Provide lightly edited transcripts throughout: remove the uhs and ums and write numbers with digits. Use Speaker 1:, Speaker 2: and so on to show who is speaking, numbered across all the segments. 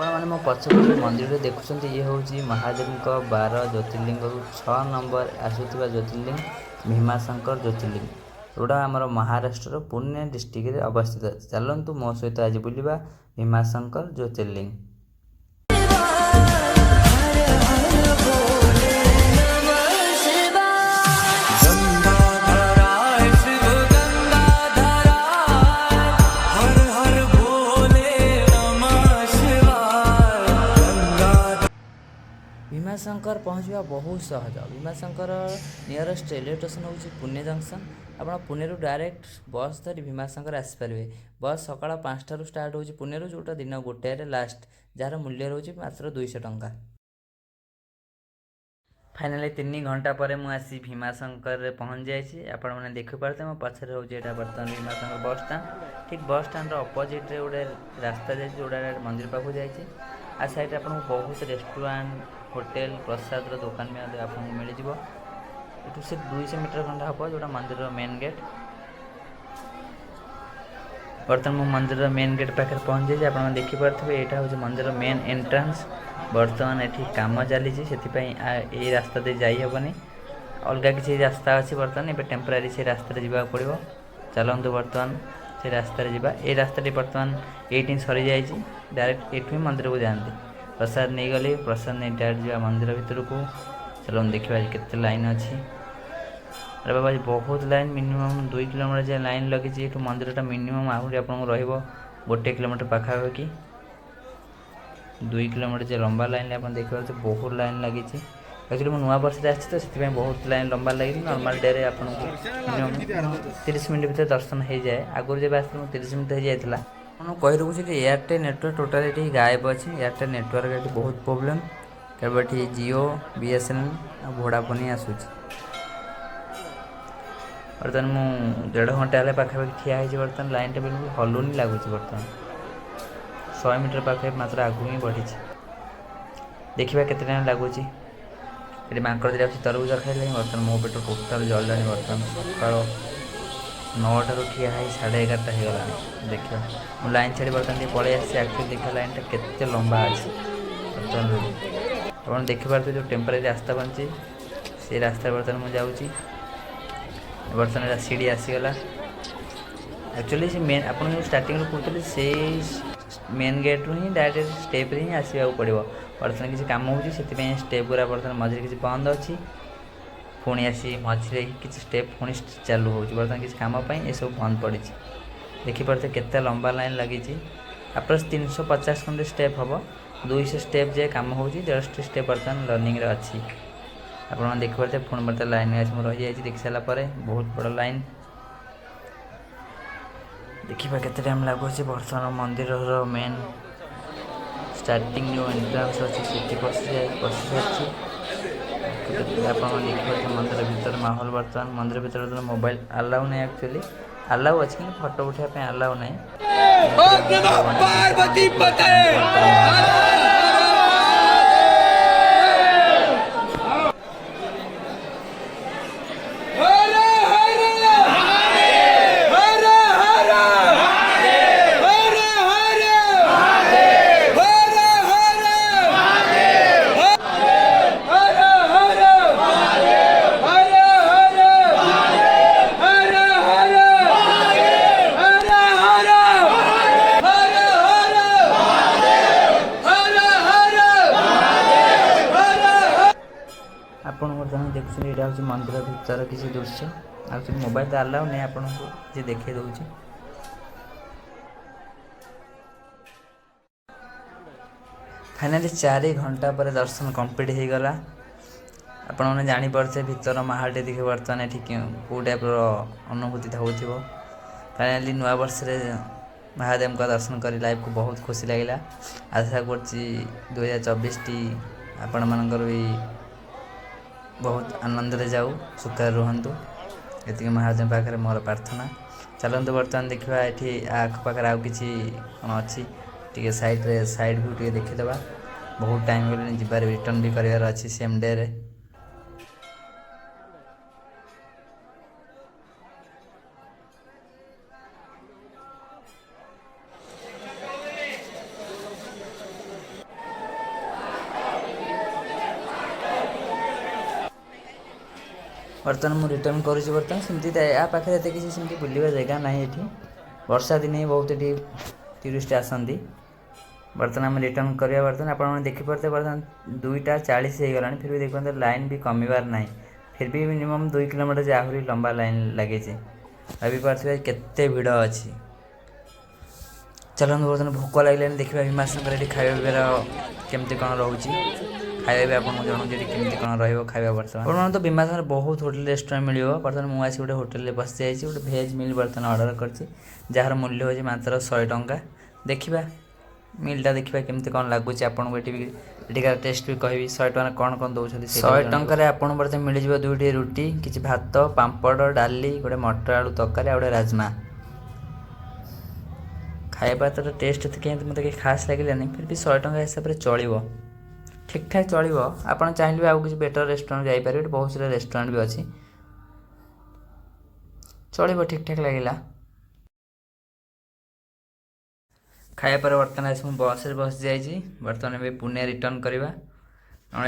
Speaker 1: ଆପଣମାନେ ମୋ ପଛପଟେ ମନ୍ଦିରରେ ଦେଖୁଛନ୍ତି, ଇଏ ହେଉଛି ମହାଦେବଙ୍କ 12 ଜ୍ୟୋତିର୍ଲିଙ୍ଗରୁ 6 ନମ୍ବର ଆସୁଥିବା ଜ୍ୟୋତିର୍ଲିଙ୍ଗ ଭୀମାଶଙ୍କର ଜ୍ୟୋତିର୍ଲିଙ୍ଗ, ଯେଉଁଟା ଆମର ମହାରାଷ୍ଟ୍ରର ପୁନେ ଡିଷ୍ଟ୍ରିକ୍ଟରେ ଅବସ୍ଥିତ। ଚାଲନ୍ତୁ ମୋ ସହିତ ଆଜି ବୁଲିବା ଭୀମାଶଙ୍କର ଜ୍ୟୋତିର୍ଲିଙ୍ଗ। ଭୀମାଶଙ୍କର ପହଞ୍ଚିବା ବହୁତ ସହଜ। ଭୀମାଶଙ୍କର ନିୟରେଷ୍ଟ ରେଲୱେ ଷ୍ଟେସନ୍ ହେଉଛି ପୁନେ ଜଙ୍କସନ୍। ଆପଣ ପୁନେରୁ ଡାଇରେକ୍ଟ ବସ୍ ଧରି ଭୀମାଶଙ୍କର ଆସିପାରିବେ। ବସ୍ ସକାଳ 5ଟାରୁ ଷ୍ଟାର୍ଟ ହେଉଛି ପୁନେରୁ, ଯେଉଁଟା ଦିନ 1ଟାରେ ଲାଷ୍ଟ, ଯାହାର ମୂଲ୍ୟ ରହୁଛି ମାତ୍ର 200 ଟଙ୍କା। ଫାଇନାଲି 3 ଘଣ୍ଟା ପରେ ମୁଁ ଆସି ଭୀମାଶଙ୍କରରେ ପହଞ୍ଚି ଯାଇଛି। ଆପଣମାନେ ଦେଖିପାରୁଥିବେ ମୋ ପଛରେ ହେଉଛି ଏଇଟା ବର୍ତ୍ତମାନ ଭୀମାଶଙ୍କର ବସ୍ ଷ୍ଟାଣ୍ଡ। ଠିକ୍ ବସ୍ ଷ୍ଟାଣ୍ଡର ଅପୋଜିଟ୍ରେ ଗୋଟେ ରାସ୍ତା ଯାଇଛି, ଯେଉଁଟା ମନ୍ଦିର ପାଖକୁ ଯାଇଛି। ଆଉ ସାଇଡ଼୍ରେ ଆପଣଙ୍କୁ ବହୁତ ରେଷ୍ଟୁରାଣ୍ଟ, ହୋଟେଲ, ପ୍ରସାଦର ଦୋକାନ ବି ଆପଣଙ୍କୁ ମିଳିଯିବ। ଏଠୁ ସେ 200 ମିଟର ଖଣ୍ଡେ ହେବ, ଯେଉଁଟା ମନ୍ଦିରର ମେନ୍ ଗେଟ୍। ବର୍ତ୍ତମାନ ମୁଁ ମନ୍ଦିରର ମେନ୍ ଗେଟ୍ ପାଖରେ ପହଞ୍ଚିଯାଇଛି। ଆପଣମାନେ ଦେଖିପାରୁଥିବେ ଏଇଟା ହେଉଛି ମନ୍ଦିରର ମେନ୍ ଏଣ୍ଟ୍ରାନ୍ସ। ବର୍ତ୍ତମାନ ଏଠି କାମ ଚାଲିଛି, ସେଥିପାଇଁ ଏଇ ରାସ୍ତା ଦେଇ ଯାଇ ହେବନି। ଅଲଗା କିଛି ରାସ୍ତା ଅଛି। ବର୍ତ୍ତମାନ ଏବେ ଟେମ୍ପୋରାରୀ ସେ ରାସ୍ତାରେ ଯିବାକୁ ପଡ଼ିବ। ଚାଲନ୍ତୁ ବର୍ତ୍ତମାନ ସେ ରାସ୍ତାରେ ଯିବା। ଏଇ ରାସ୍ତାଟି ବର୍ତ୍ତମାନ ଏଇଠି ସରିଯାଇଛି। ଡାଇରେକ୍ଟ ଏଠୁ ହିଁ ମନ୍ଦିରକୁ ଯାଆନ୍ତି। ପ୍ରସାଦ ନେଇଗଲି, ପ୍ରସାଦ ନେଇ ଡାଇରେକ୍ଟ ଯିବା ମନ୍ଦିର ଭିତରକୁ। ଚାଲନ୍ତୁ ଦେଖିବା କେତେ ଲାଇନ୍ ଅଛି। ଆରେ ବାବା, ବହୁତ ଲାଇନ୍, ମିନିମମ୍ 2 କିଲୋମିଟର ଯାଏ ଲାଇନ୍ ଲାଗିଛି। ଏଠୁ ମନ୍ଦିରଟା ମିନିମମ୍ ଆହୁରି ଆପଣଙ୍କୁ ରହିବ 1 କିଲୋମିଟର ପାଖାପାଖି। 2 କିଲୋମିଟର ଯେ ଲମ୍ବା ଲାଇନ୍ରେ ଆପଣ ଦେଖିପାରୁଥିବେ, ବହୁତ ଲାଇନ୍ ଲାଗିଛି। ଆକ୍ଚୁଆଲି ମୁଁ ନୂଆ ବର୍ଷରେ ଆସିଛି ତ, ସେଥିପାଇଁ ବହୁତ ଲାଇନ୍ ଲମ୍ବା ଲାଗିଛି। ନର୍ମାଲ୍ ଡେରେ ଆପଣଙ୍କୁ ମିନିମମ୍ 30 ମିନିଟ୍ ଭିତରେ ଦର୍ଶନ ହେଇଯାଏ। ଆଗରୁ ଯେବେ ଆସିଥିଲି ମୁଁ 30 ମିନିଟ୍ ହେଇଯାଇଥିଲା। ଆପଣଙ୍କୁ କହି ରଖୁଛି ଯେ ଏୟାରଟେଲ୍ ନେଟୱାର୍କ ଟୋଟାଲି ଏଠି ଗାୟବ ଅଛି। ଏୟାରଟେଲ୍ ନେଟୱାର୍କ ଏଠି ବହୁତ ପ୍ରୋବ୍ଲେମ୍। କେବଳ ଏଠି ଜିଓ, BSNL ଆଉ ଭୋଡ଼ାଫୋନ୍ ହିଁ ଆସୁଛି। ବର୍ତ୍ତମାନ ମୁଁ 1.5 ଘଣ୍ଟା ହେଲେ ପାଖାପାଖି ଠିଆ ହେଇଛି। ବର୍ତ୍ତମାନ ଲାଇନ୍ଟା ବିଲକୁଲ ହଲୁନି ଲାଗୁଛି। ବର୍ତ୍ତମାନ 100 ମିଟର ପାଖରେ ମାତ୍ର ଆଗକୁ ହିଁ ବଢ଼ିଛି। ଦେଖିବା କେତେ ଟାଇମ୍ ଲାଗୁଛି। ଏଠି ମାଙ୍କଡ଼ ଦିଟା ଅଛି, ତରଭୁଜ ଖାଇଲେଣି। ବର୍ତ୍ତମାନ ମୋ ପେଟ ଟୋଟାଲ୍ ଜଳିଲାଣି। ବର୍ତ୍ତମାନ ସକାଳ 9ଟାରୁ ଠିଆ ହେଇ 11:30 ହେଇଗଲାଣି। ଦେଖିବା, ମୁଁ ଲାଇନ୍ ଛାଡ଼ି ବର୍ତ୍ତମାନ ଟିକେ ପଳେଇ ଆସିଛି। ଆକ୍ଚୁଆଲି ଦେଖିବା ଲାଇନ୍ଟା କେତେ ଲମ୍ବା ଅଛି। ବର୍ତ୍ତମାନ ଆପଣ ଦେଖିପାରୁଥିବେ ଯେଉଁ ଟେମ୍ପୋରାରୀ ରାସ୍ତା ବନିଛି, ସେଇ ରାସ୍ତାରେ ବର୍ତ୍ତମାନ ମୁଁ ଯାଉଛି। ବର୍ତ୍ତମାନ ଏଇଟା ସିଡ଼ି ଆସିଗଲା। ଆକ୍ଚୁଆଲି ସେ ମେନ୍ ଆପଣ ଯେଉଁ ଷ୍ଟାର୍ଟିଂରୁ କହୁଥିଲେ, ସେଇ ମେନ୍ ଗେଟ୍ରୁ ହିଁ ଡାଇରେକ୍ଟ ଷ୍ଟେପ୍ରେ ହିଁ ଆସିବାକୁ ପଡ଼ିବ। ବର୍ତ୍ତମାନ କିଛି କାମ ହେଉଛି, ସେଥିପାଇଁ ଷ୍ଟେପ୍ ଗୁଡ଼ା ବର୍ତ୍ତମାନ ମଝିରେ କିଛି ବନ୍ଦ ଅଛି। ପୁଣି ଆସି ମଝିରେ କିଛି ଷ୍ଟେପ୍ ପୁଣି ଚାଲୁ ହେଉଛି। ବର୍ତ୍ତମାନ କିଛି କାମ ପାଇଁ ଏସବୁ ବନ୍ଦ ପଡ଼ିଛି। ଦେଖିପାରୁଥିବେ କେତେ ଲମ୍ବା ଲାଇନ୍ ଲାଗିଛି। ଆପ୍ରୋକ୍ସ 350 ଖଣ୍ଡେ ଷ୍ଟେପ୍ ହେବ। 200 ଷ୍ଟେପ୍ ଯାଏ କାମ ହେଉଛି। 150 ଷ୍ଟେପ୍ ବର୍ତ୍ତମାନ ରନିଂରେ ଅଛି। ଆପଣମାନେ ଦେଖିପାରୁଥିବେ ପୁଣି ବର୍ତ୍ତମାନ ଲାଇନ୍ରେ ଆସି ମୁଁ ରହିଯାଇଛି। ଦେଖିସାରିଲା ପରେ ବହୁତ ବଡ଼ ଲାଇନ୍। ଦେଖିବା କେତେ ଟାଇମ୍ ଲାଗୁଛି। ବର୍ତ୍ତମାନ ମନ୍ଦିରର ମେନ୍ ଷ୍ଟାର୍ଟିଂ ଯେଉଁ ଏଣ୍ଟ୍ରାନ୍ସ ଅଛି, ସେଠି ପଶି ସାରିଛି। ଆପଣମାନେ ଦେଖିପାରୁଥିବେ ମନ୍ଦିର ଭିତର ମାହୋଲ। ବର୍ତ୍ତମାନ ମନ୍ଦିର ଭିତରେ ମୋବାଇଲ ଆଲାଉ ନାହିଁ। ଆକ୍ଚୁଆଲି ଆଲାଉ ଅଛି, କିନ୍ତୁ ଫଟୋ ଉଠାଇବା ପାଇଁ ଆଲାଉ ନାହିଁ। ଆପଣ ବର୍ତ୍ତମାନ ଦେଖୁଛନ୍ତି ଏଇଟା ହେଉଛି ମନ୍ଦିର ଭିତର କିଛି ଦୃଶ୍ୟ। ଆକ୍ଚୁଆଲି ମୋବାଇଲ ଆଲାଉ ନାହିଁ, ଆପଣଙ୍କୁ ଯେ ଦେଖାଇ ଦେଉଛି। ଫାଇନାଲି 4 ଘଣ୍ଟା ପରେ ଦର୍ଶନ କମ୍ପ୍ଲିଟ୍ ହେଇଗଲା। ଆପଣମାନେ ଜାଣିପାରୁଥିବେ ଭିତର ମାହୋଲଟି ଦେଖି ବର୍ତ୍ତମାନ ଏଠି କେଉଁ ଟାଇପ୍ର ଅନୁଭୂତି ହେଉଥିବ। ଫାଇନାଲି ନୂଆ ବର୍ଷରେ ମହାଦେବଙ୍କ ଦର୍ଶନ କରି ଲାଇଫ୍କୁ ବହୁତ ଖୁସି ଲାଗିଲା। ଆଶା କରୁଛି 2024ଟି ଆପଣମାନଙ୍କର ବି ବହୁତ ଆନନ୍ଦରେ ଯାଉ, ସୁଖରେ ରୁହନ୍ତୁ। ଏତିକି ମହାଦେବ ପାଖରେ ମୋର ପ୍ରାର୍ଥନା। ଚାଲନ୍ତୁ ବର୍ତ୍ତମାନ ଦେଖିବା ଏଠି ଆଖପାଖରେ ଆଉ କିଛି କ'ଣ ଅଛି। ଟିକେ ସାଇଡ଼୍ ଭ୍ୟୁ ଟିକେ ଦେଖିଦେବା। ବହୁତ ଟାଇମ୍ ଗଲାଣି, ଯିବାରେ ରିଟର୍ନ ବି କରିବାର ଅଛି ସେମ୍ ଡେରେ। बर्तमान मुझे रिटर्न करुँच बर्तमान सेमती या पाखे एत किसी सेमती बुलवा जगह ना ये वर्षा दिने बहुत ये टूरिस्ट आसती बर्तमान आम रिटर्न करवा बर्तमान आप देखिपे बर्तमान 2:40 हो गला फिर भी देखते लाइन भी कमिबार ना फिर भी मिनिमम 2 किलोमीटर आहरी लंबा लाइन लगे भाई पारे केते भिड़ अच्छी चलते बर्तमान भोक लगे देखा भीमाशंकर ये खाଇବା पिबार केमती कौन रोचे खाଇବା आपको जनाऊँ केमती कौन रहा बर्तमान तो भीमाशंकर बहुत होटेल रेस्टोरेंट मिल बर्तमान मुझे गोटे होटेल बस जाइए गोटे भेज मिल बर्तमान ऑर्डर कर जार मूल्य हो मात्र 100 टंका देखा मिलटा देखा केमती कौन लगुच आपको ये टेस्ट भी कहि 100 टका कौन कौन दौरान 100 टकर आपको बर्तमान मिल जाए 2टी रुटी किसी भात पापड़ डाली गोटे मटर आलू तरकारी गोटे राजमा खाଇବା तो टेस्ट कहीं मत खास लगे फिर भी 100 टका हिसाब से चलो ठीक ठाक चलो आप चाहिए आउ किसी बेटर रेस्टोरेंट जापर बहुत सारा रेस्टोरेंट भी अच्छी चलो ठीक ठाक लगे खाया पर बर्तमान आज मुझे बस रे बस जाइए बर्तमान ए पुणे रिटर्न करवा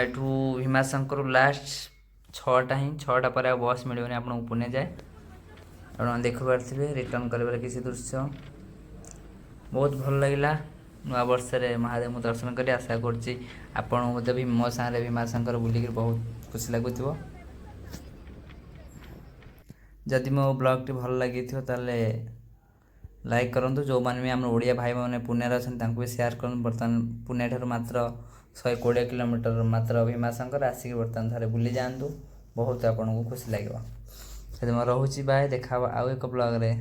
Speaker 1: एठू भीमाशंकर लास्ट 6टा ही 6टा पर बस मिलनी आपको पुणे जाए आप देखिपे रिटर्न कर किसी दृश्य बहुत भल लगे नुआ वर्ष महादेव दर्शन कर आशा कर भी मो सारे भीमाशंकर बुलिक बहुत खुशी लगुच जदि मो ब्लॉग टी भल लगी ताले लाइक करूँ जो मैंने भी आम ओडिया भाई मैंने पुणे अच्छा भी सेयार कर बर्तमान पुणे ठार मात्र 120 किलोमीटर मात्र भीमाशंकर आसिक बर्तमान थे बुली जातु बहुत आपको खुशी लगे रोचे बाय देखा आउ एक ब्लॉग रे।